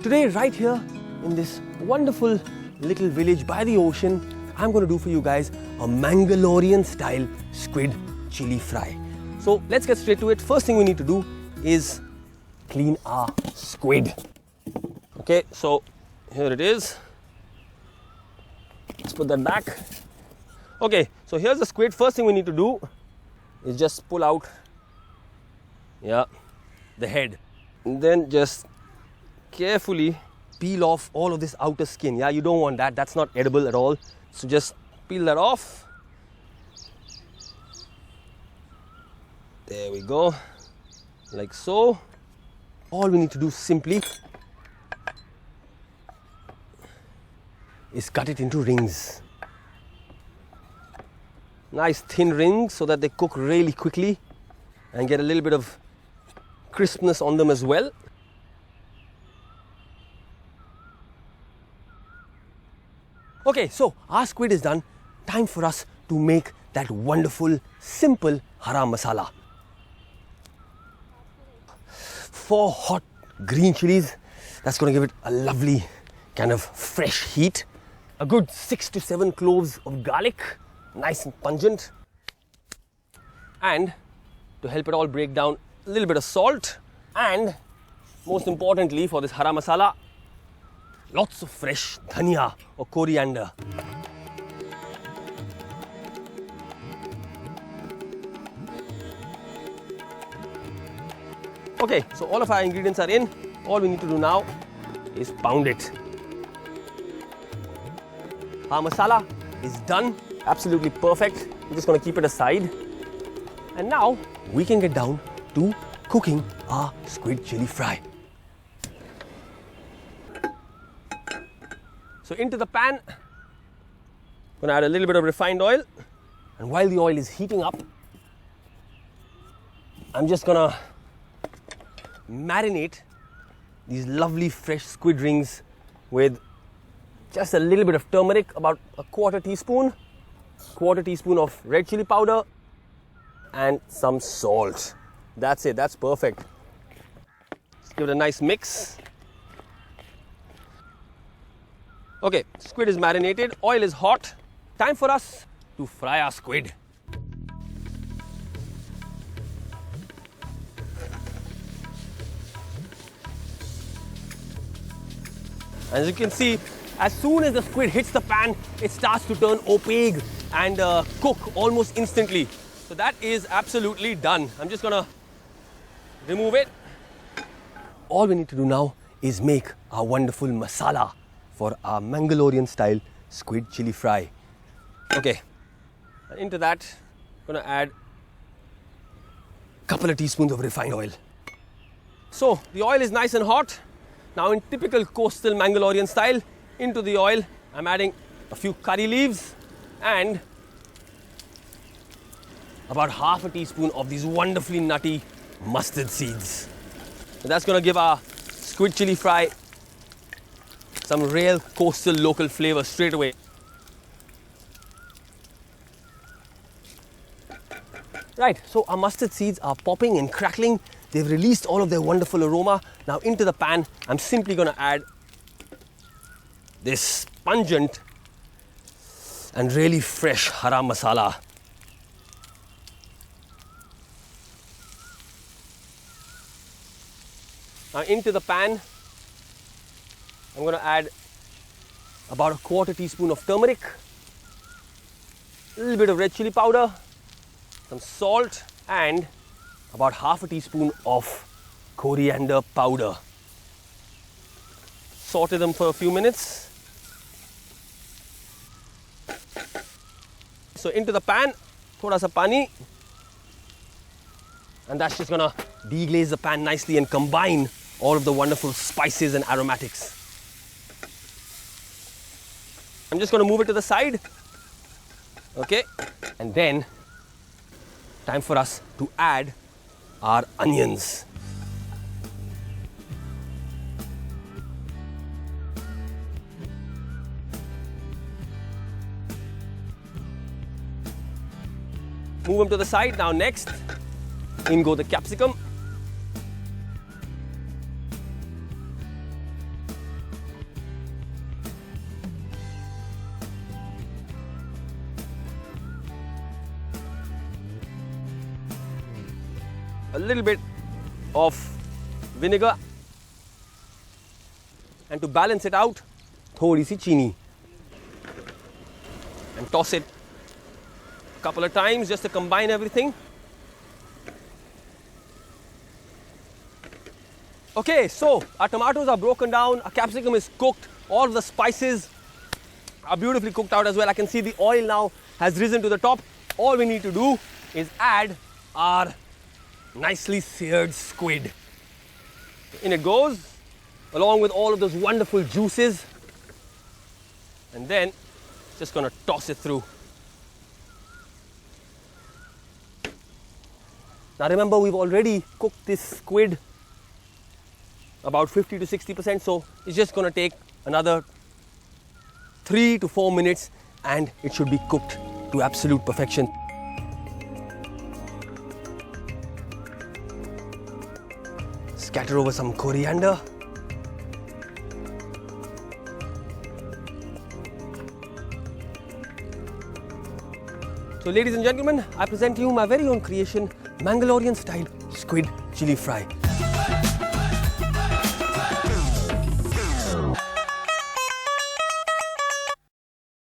today, right here in this wonderful little village by the ocean, I'm going to do for you guys a Mangalorean style squid chili fry. So let's get straight to it. First thing we need to do is clean our squid. Okay, so here it is. Let's put that back. Okay, so here's the squid. First thing we need to do is just pull out, the head. And then just carefully peel off all of this outer skin. You don't want that. That's not edible at all. So just peel that off. There we go. Like so. All we need to do simply is cut it into rings. Nice thin rings so that they cook really quickly and get a little bit of crispness on them as well. Okay, so our squid is done. Time for us to make that wonderful, simple haram masala. 4 hot green chilies. That's going to give it a lovely kind of fresh heat. A good 6 to 7 cloves of garlic, nice and pungent. And to help it all break down, a little bit of salt. And most importantly for this haram masala, lots of fresh dhania or coriander. Okay, so all of our ingredients are in. All we need to do now is pound it. Our masala is done. Absolutely perfect. I'm just going to keep it aside. And now we can get down to cooking our squid chili fry. So into the pan, I'm going to add a little bit of refined oil. And while the oil is heating up, I'm just going to marinate these lovely fresh squid rings with just a little bit of turmeric, about a quarter teaspoon of red chili powder, and some salt. That's it, that's perfect. Just give it a nice mix. Okay, squid is marinated, oil is hot. Time for us to fry our squid. As you can see, as soon as the squid hits the pan, it starts to turn opaque and cook almost instantly. So that is absolutely done. I'm just gonna remove it. All we need to do now is make our wonderful masala for our Mangalorean style squid chili fry. Okay, and into that, I'm gonna add a couple of teaspoons of refined oil. So the oil is nice and hot. Now in typical coastal Mangalorean style, into the oil, I'm adding a few curry leaves and about half a teaspoon of these wonderfully nutty mustard seeds. So that's going to give our squid chili fry some real coastal local flavor straight away. Right, so our mustard seeds are popping and crackling. They've released all of their wonderful aroma. Now into the pan, I'm simply going to add this pungent and really fresh haram masala. Now into the pan, I'm going to add about a quarter teaspoon of turmeric, a little bit of red chili powder, some salt, and about half a teaspoon of coriander powder. Saute them for a few minutes. So into the pan, thoda sa pani, and that's just gonna deglaze the pan nicely and combine all of the wonderful spices and aromatics. I'm just gonna move it to the side. Okay, and then time for us to add our onions. Move them to the side. Now next, in go the capsicum. a little bit of vinegar, and to balance it out, थोड़ी सी चीनी, and toss it a couple of times just to combine everything. Okay, so our tomatoes are broken down, our capsicum is cooked, all of the spices are beautifully cooked out as well. I can see the oil now has risen to the top. All we need to do is add our nicely seared squid. In it goes, along with all of those wonderful juices, and then just gonna toss it through. Now remember, we've already cooked this squid about 50 to 60%, so it's just gonna take another 3 to 4 minutes and it should be cooked to absolute perfection. Scatter over some coriander. So ladies and gentlemen, I present to you my very own creation, Mangalorean style Squid Chilli Fry.